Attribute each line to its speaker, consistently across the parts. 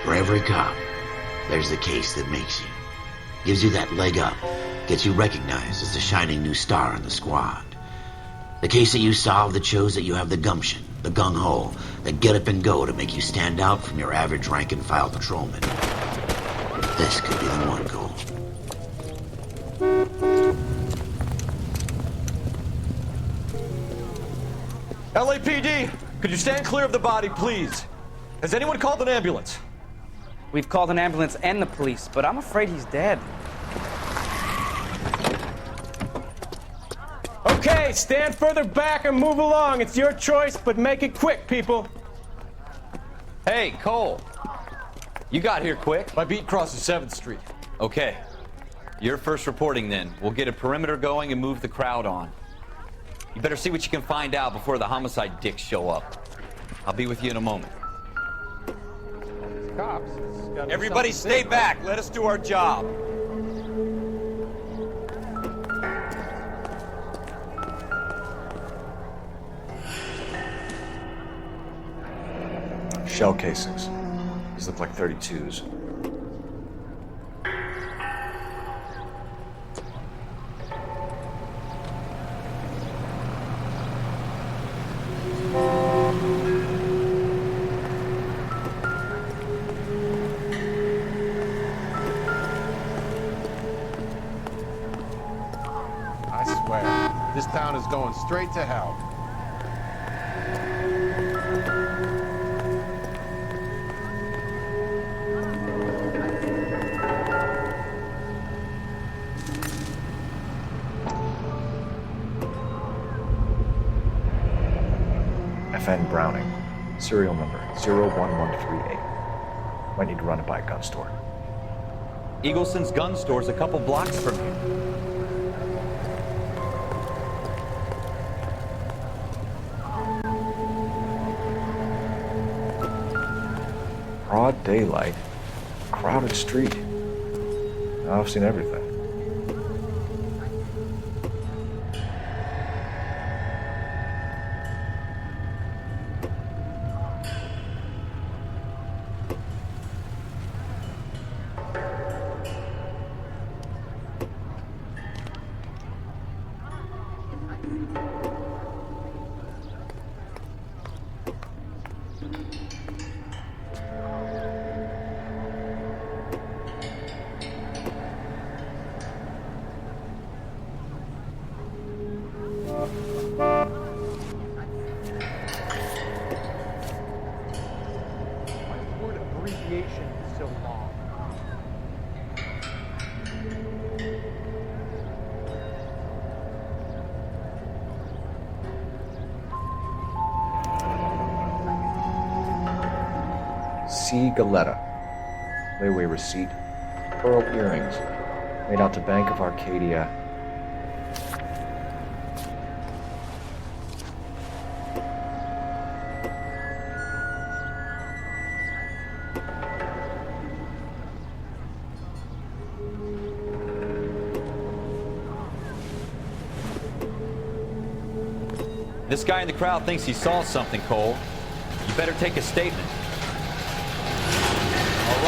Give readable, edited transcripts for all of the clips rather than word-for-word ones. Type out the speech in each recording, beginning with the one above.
Speaker 1: For every cop, there's the case that makes you. Gives you that leg up, gets you recognized as the shining new star in the squad. The case that you solve that shows that you have the gumption, the gung-ho, the get up and go to make you stand out from your average rank-and-file patrolman. This could be the one, Cole.
Speaker 2: LAPD, could you stand clear of the body, please? Has anyone called an ambulance?
Speaker 3: We've called an ambulance and the police, but I'm afraid he's dead.
Speaker 4: Okay, stand further back and move along. It's your choice, but make it quick, people.
Speaker 5: Hey, Cole. You got here quick.
Speaker 2: My beat crosses 7th Street.
Speaker 5: Okay. You're first reporting then. We'll get a perimeter going and move the crowd on. You better see what you can find out before the homicide dicks show up. I'll be with you in a moment.
Speaker 4: Cops.
Speaker 5: Everybody stay back. Let us do our job.
Speaker 2: Shell casings. These look like 32s.
Speaker 6: I swear, this town is going straight to hell.
Speaker 2: FN Browning, serial number 01138. Might need to run it by a gun store.
Speaker 5: Eagleson's gun store's a couple blocks from here.
Speaker 2: Broad daylight, crowded street. Now I've seen everything. C. Galetta. Layaway receipt. Pearl earrings. Made out to Bank of Arcadia.
Speaker 5: This guy in the crowd thinks he saw something, Cole. You better take a statement.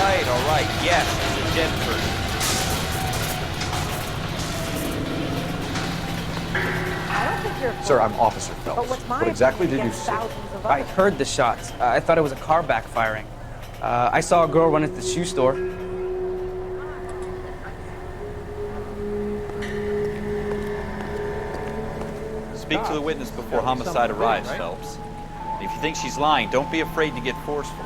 Speaker 5: All right. Yes, it's a Jedford.
Speaker 7: I don't think you're...
Speaker 2: Sir, I'm Officer Phelps.
Speaker 7: But what's my
Speaker 2: What exactly did you
Speaker 7: against
Speaker 2: see?
Speaker 7: thousands of
Speaker 3: I
Speaker 7: others?
Speaker 3: heard the shots. I thought it was a car backfiring. I saw a girl run into the shoe store.
Speaker 5: Speak to the witness before homicide arrives, Phelps. And if you think she's lying, don't be afraid to get forceful.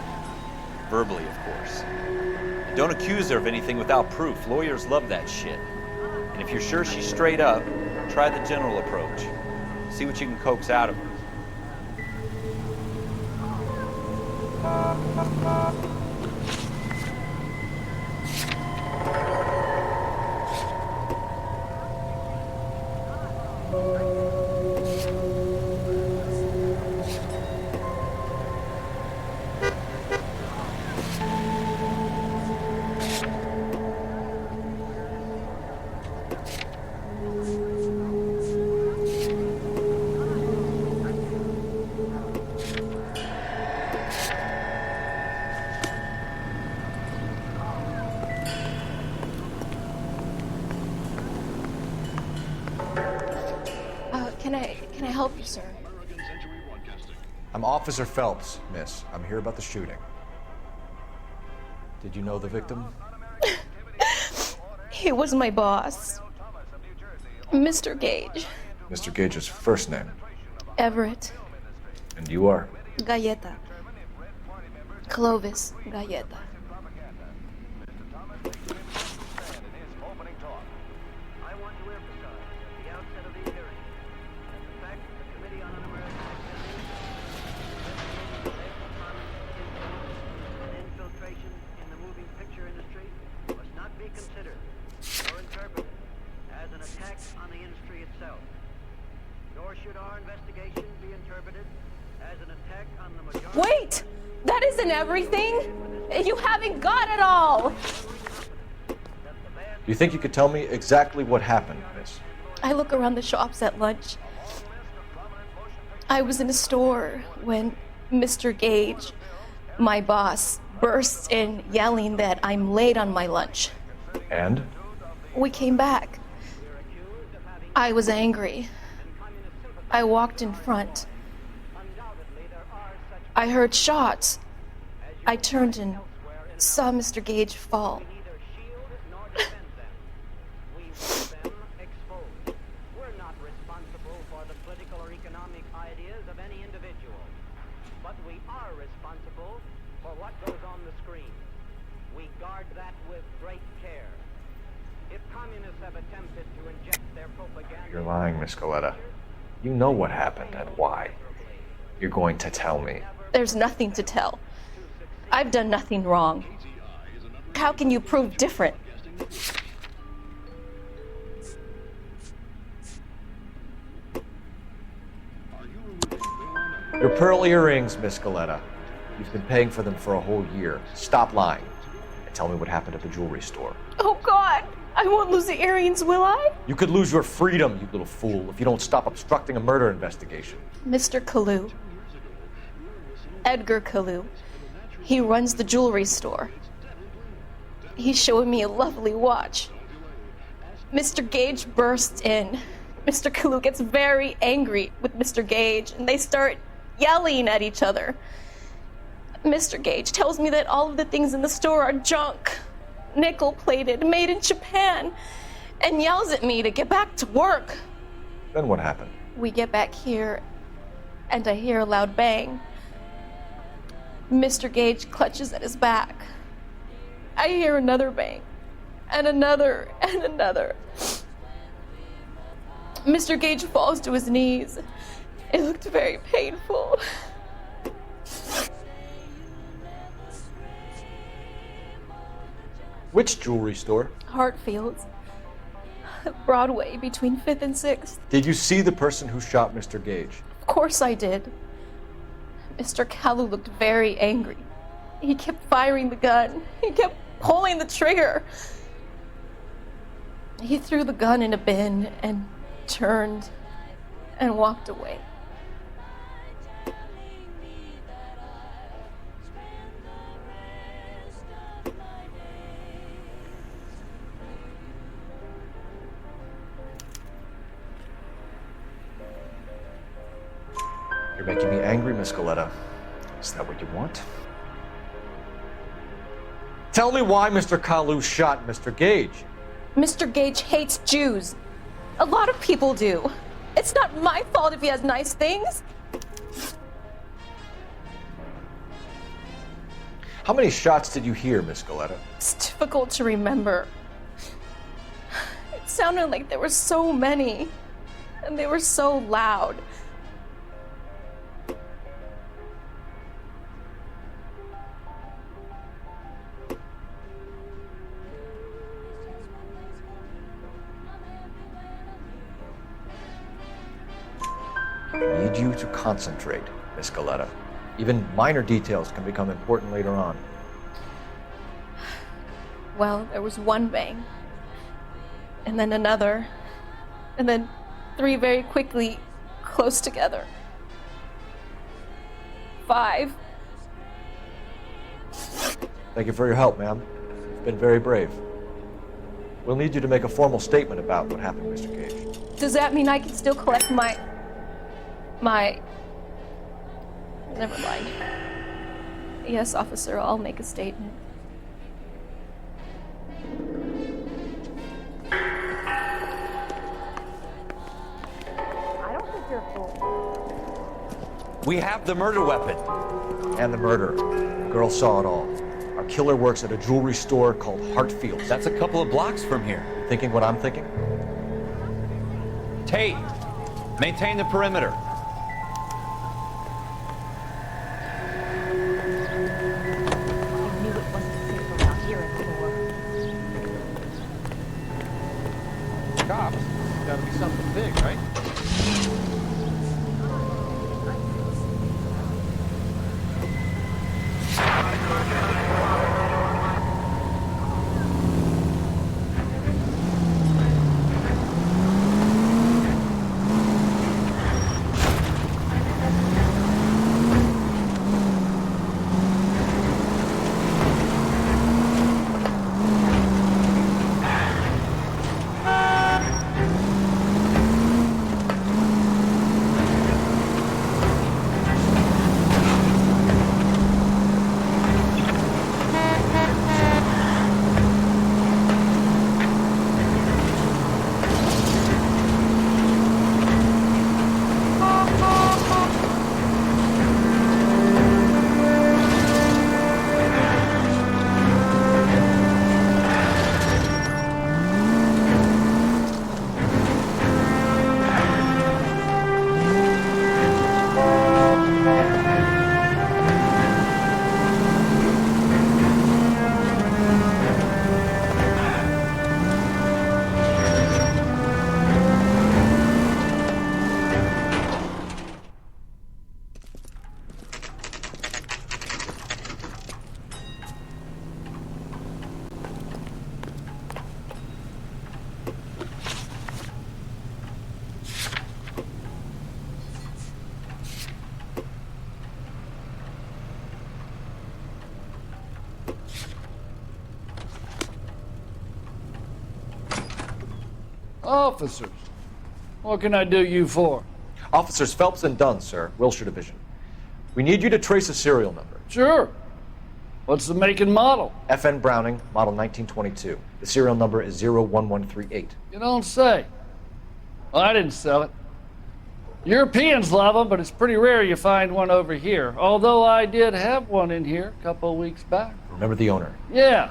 Speaker 5: Verbally, of course. And don't accuse her of anything without proof. Lawyers love that shit. And if you're sure she's straight up, try the general approach. See what you can coax out of her.
Speaker 8: help you, sir?
Speaker 2: I'm Officer Phelps, miss. I'm here about the shooting. Did you know the victim?
Speaker 8: He was my boss, Mr. Gage.
Speaker 2: Mr. Gage's first name.
Speaker 8: Everett.
Speaker 2: And you are?
Speaker 8: Galleta. Clovis Galleta. Wait! That isn't everything! You haven't got it all!
Speaker 2: Do you think you could tell me exactly what happened, miss?
Speaker 8: I look around the shops at lunch. I was in a store when Mr. Gage, my boss, bursts in yelling that I'm late on my lunch.
Speaker 2: And?
Speaker 8: We came back. I was angry. I walked in front. I heard shots. I turned and saw Mr. Gage fall.
Speaker 9: We're not responsible for the political or economic ideas of any individual, but we are responsible for what goes on the screen. We guard that with great care. If communists have attempted to inject their propaganda...
Speaker 2: You're lying, Miss Galleta. You know what happened and why. You're going to tell me.
Speaker 8: There's nothing to tell. I've done nothing wrong. How can you prove different?
Speaker 2: Your pearl earrings, Miss Galleta. You've been paying for them for a whole year. Stop lying and tell me what happened at the jewelry store.
Speaker 8: Oh, God! I won't lose the earrings, will I?
Speaker 2: You could lose your freedom, you little fool, if you don't stop obstructing a murder investigation.
Speaker 8: Mr. Kalu. Edgar Kalu. He runs the jewelry store. He's showing me a lovely watch. Mr. Gage bursts in. Mr. Kalu gets very angry with Mr. Gage, and they start yelling at each other. Mr. Gage tells me that all of the things in the store are junk, nickel-plated, made in Japan, and yells at me to get back to work.
Speaker 2: Then what happened?
Speaker 8: We get back here, and I hear a loud bang. Mr. Gage clutches at his back. I hear another bang, and another, and another. Mr. Gage falls to his knees. It looked very painful.
Speaker 2: Which jewelry store?
Speaker 8: Hartfield's. Broadway, between 5th and 6th.
Speaker 2: Did you see the person who shot Mr. Gage?
Speaker 8: Of course I did. Mr. Kalu looked very angry. He kept firing the gun. He kept pulling the trigger. He threw the gun in a bin and turned and walked away.
Speaker 2: You're making me angry, Miss Galleta. Is that what you want? Tell me why Mr. Kalu shot Mr. Gage.
Speaker 8: Mr. Gage hates Jews. A lot of people do. It's not my fault if he has nice things.
Speaker 2: How many shots did you hear, Miss Galleta?
Speaker 8: It's difficult to remember. It sounded like there were so many, and they were so loud.
Speaker 2: I need you to concentrate, Miss Galleta. Even minor details can become important later on.
Speaker 8: Well, there was one bang, and then another, and then 3 very quickly, close together. 5.
Speaker 2: Thank you for your help, ma'am. You've been very brave. We'll need you to make a formal statement about what happened, Mr. Gage.
Speaker 8: Does that mean I can still collect my... Never mind. Yes, officer, I'll make a statement.
Speaker 7: I don't think you're a fool.
Speaker 5: We have the murder weapon.
Speaker 2: And the murder. The girl saw it all. Our killer works at a jewelry store called Hartfield's.
Speaker 5: That's a couple of blocks from here.
Speaker 2: Thinking what I'm thinking?
Speaker 5: Tate, maintain the perimeter.
Speaker 7: I knew it wasn't safe around here anymore.
Speaker 6: Cops? Gotta be something big, right?
Speaker 10: Officers, what can I do you for?
Speaker 2: Officers Phelps and Dunn, sir. Wilshire Division. We need you to trace a serial number.
Speaker 10: Sure. What's the make and model?
Speaker 2: FN Browning, model 1922. The serial number is 01138.
Speaker 10: You don't say. Well, I didn't sell it. Europeans love them, but it's pretty rare you find one over here. Although I did have one in here a couple of weeks back.
Speaker 2: Remember the owner?
Speaker 10: Yeah.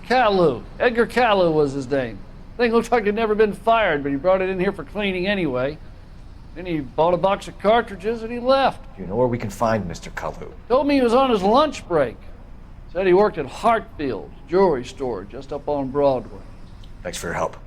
Speaker 10: Kalu. Edgar Kalu was his name. Thing looked like it'd never been fired, but he brought it in here for cleaning anyway. Then he bought a box of cartridges and he left.
Speaker 2: Do you know where we can find Mr. Kalu?
Speaker 10: Told me he was on his lunch break. Said he worked at Hartfield's jewelry store just up on Broadway.
Speaker 2: Thanks for your help.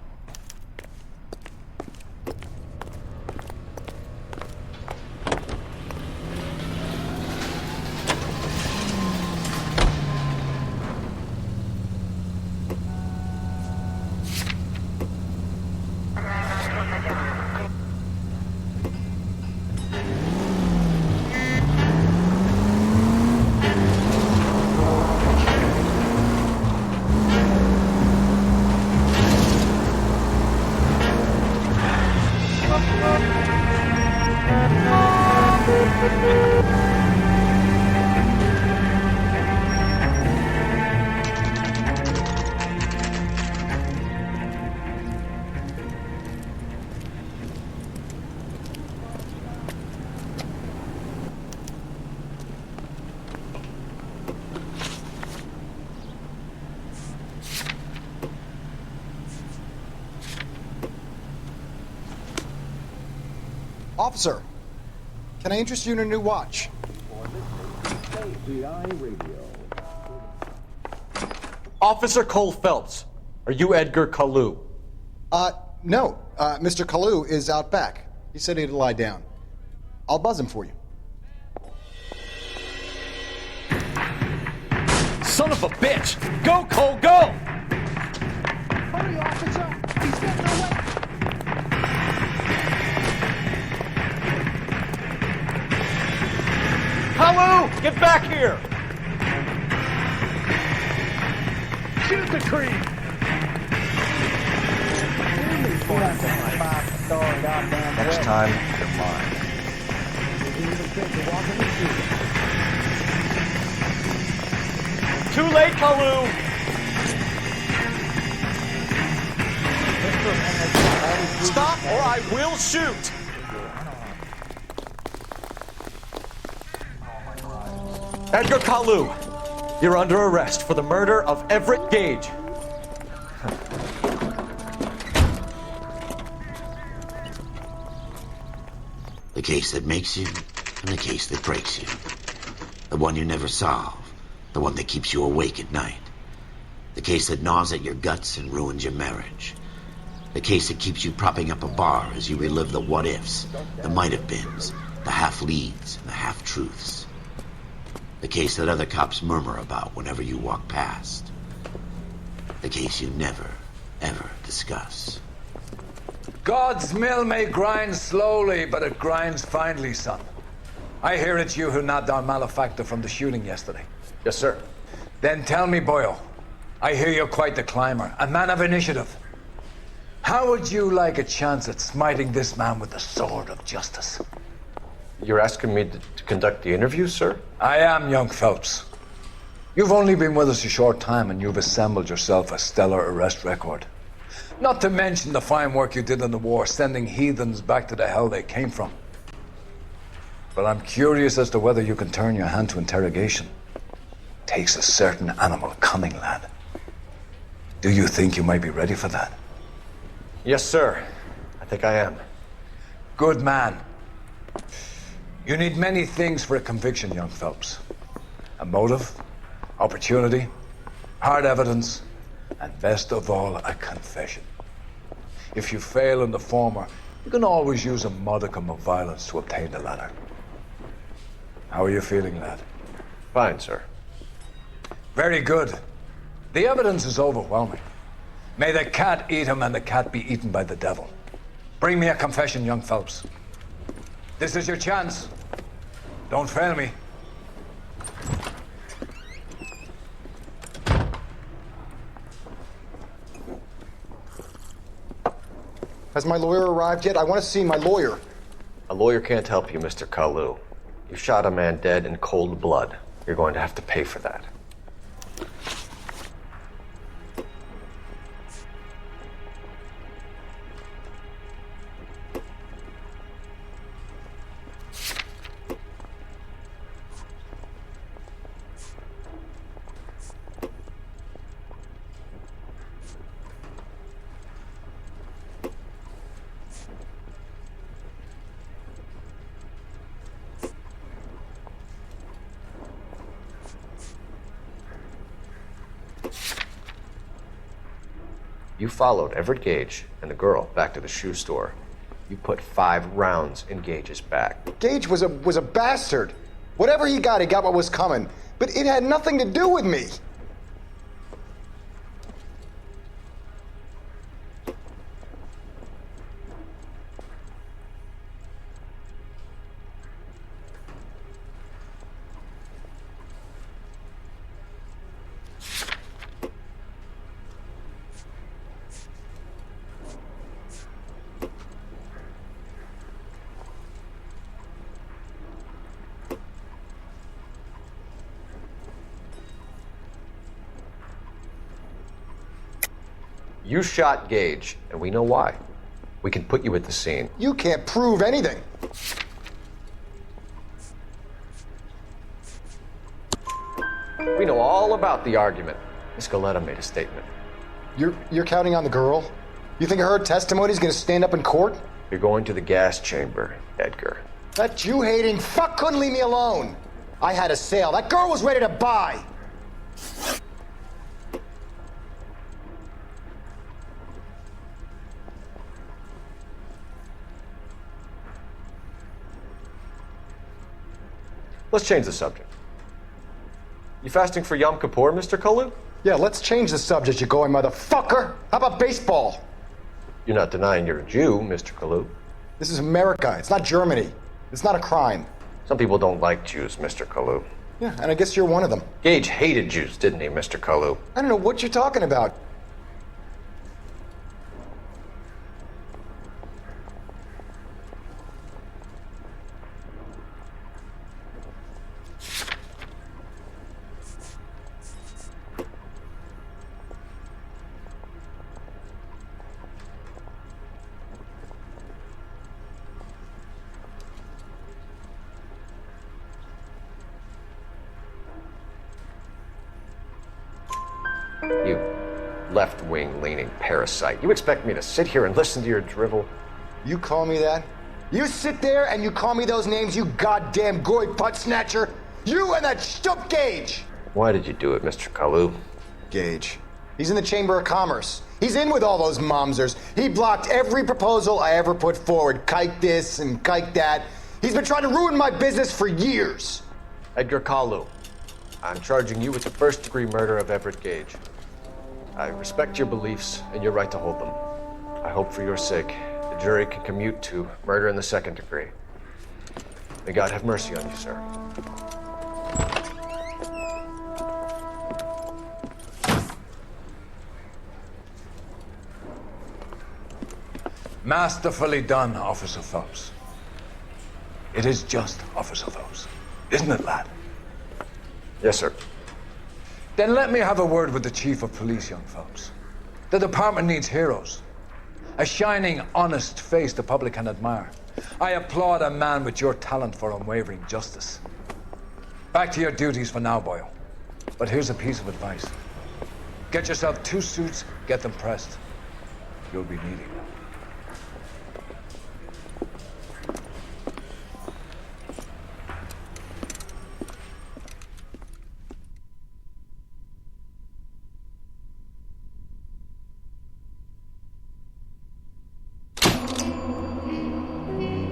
Speaker 11: Officer, can I interest you in a new watch?
Speaker 2: Officer Cole Phelps, are you Edgar Kalu?
Speaker 11: No. Mr. Kalu is out back. He said he'd lie down. I'll buzz him for you.
Speaker 5: Son of a bitch! Go, Cole, go!
Speaker 11: Hurry, officer! He's getting away!
Speaker 5: Kalu, get back here!
Speaker 4: Shoot the creep!
Speaker 2: Next time, you're mine.
Speaker 5: Too late, Kalu!
Speaker 12: Stop or I will shoot! Edgar Kalu, you're under arrest for the murder of Everett Gage.
Speaker 1: The case that makes you, and the case that breaks you. The one you never solve, the one that keeps you awake at night. The case that gnaws at your guts and ruins your marriage. The case that keeps you propping up a bar as you relive the what-ifs, the might-have-beens, the half-leads, and the half-truths. The case that other cops murmur about whenever you walk past. The case you never, ever discuss.
Speaker 13: God's mill may grind slowly, but it grinds finely, son. I hear it's you who nabbed our malefactor from the shooting yesterday.
Speaker 2: Yes, sir.
Speaker 13: Then tell me, Boyle, I hear you're quite the climber, a man of initiative. How would you like a chance at smiting this man with the sword of justice?
Speaker 2: You're asking me to conduct the interview, sir?
Speaker 13: I am, young Phelps. You've only been with us a short time and you've assembled yourself a stellar arrest record. Not to mention the fine work you did in the war, sending heathens back to the hell they came from. But I'm curious as to whether you can turn your hand to interrogation. Takes a certain animal cunning, lad. Do you think you might be ready for that?
Speaker 2: Yes, sir. I think I am.
Speaker 13: Good man. You need many things for a conviction, young Phelps. A motive, opportunity, hard evidence, and best of all, a confession. If you fail in the former, you can always use a modicum of violence to obtain the latter. How are you feeling, lad?
Speaker 2: Fine, sir.
Speaker 13: Very good. The evidence is overwhelming. May the cat eat him and the cat be eaten by the devil. Bring me a confession, young Phelps. This is your chance. Don't fail me.
Speaker 11: Has my lawyer arrived yet? I want to see my lawyer.
Speaker 2: A lawyer can't help you, Mr. Kalu. You shot a man dead in cold blood. You're going to have to pay for that. You followed Everett Gage and the girl back to the shoe store. You put 5 rounds in Gage's back.
Speaker 11: Gage was a bastard. Whatever he got what was coming. But it had nothing to do with me.
Speaker 2: You shot Gage, and we know why. We can put you at the scene.
Speaker 11: You can't prove anything.
Speaker 2: We know all about the argument. Miss Galetta made a statement.
Speaker 11: You're counting on the girl? You think her testimony's gonna stand up in court?
Speaker 2: You're going to the gas chamber, Edgar.
Speaker 11: That Jew-hating fuck couldn't leave me alone. I had a sale. That girl was ready to buy.
Speaker 2: Let's change the subject. You fasting for Yom Kippur, Mr. Kalu?
Speaker 11: Yeah, let's change the subject, you going motherfucker. How about baseball?
Speaker 2: You're not denying you're a Jew, Mr. Kalu.
Speaker 11: This is America. It's not Germany. It's not a crime.
Speaker 2: Some people don't like Jews, Mr. Kalu.
Speaker 11: Yeah, and I guess you're one of them.
Speaker 2: Gage hated Jews, didn't he, Mr. Kalu?
Speaker 11: I don't know what you're talking about.
Speaker 2: You left-wing leaning parasite. You expect me to sit here and listen to your drivel?
Speaker 11: You call me that? You sit there and you call me those names, you goddamn goy butt snatcher? You and that shtup Gage!
Speaker 2: Why did you do it, Mr. Kalu?
Speaker 11: Gage. He's in the Chamber of Commerce. He's in with all those momsers. He blocked every proposal I ever put forward. Kike this and kike that. He's been trying to ruin my business for years.
Speaker 2: Edgar Kalu, I'm charging you with the first-degree murder of Everett Gage. I respect your beliefs and your right to hold them. I hope for your sake the jury can commute to murder in the second degree. May God have mercy on you, sir.
Speaker 13: Masterfully done, Officer Phelps. It is just, Officer Phelps. Isn't it, lad?
Speaker 2: Yes, sir.
Speaker 13: Then let me have a word with the Chief of Police, young Phelps. The department needs heroes. A shining, honest face the public can admire. I applaud a man with your talent for unwavering justice. Back to your duties for now, Boyle. But here's a piece of advice. Get yourself 2 suits, get them pressed. You'll be needing them.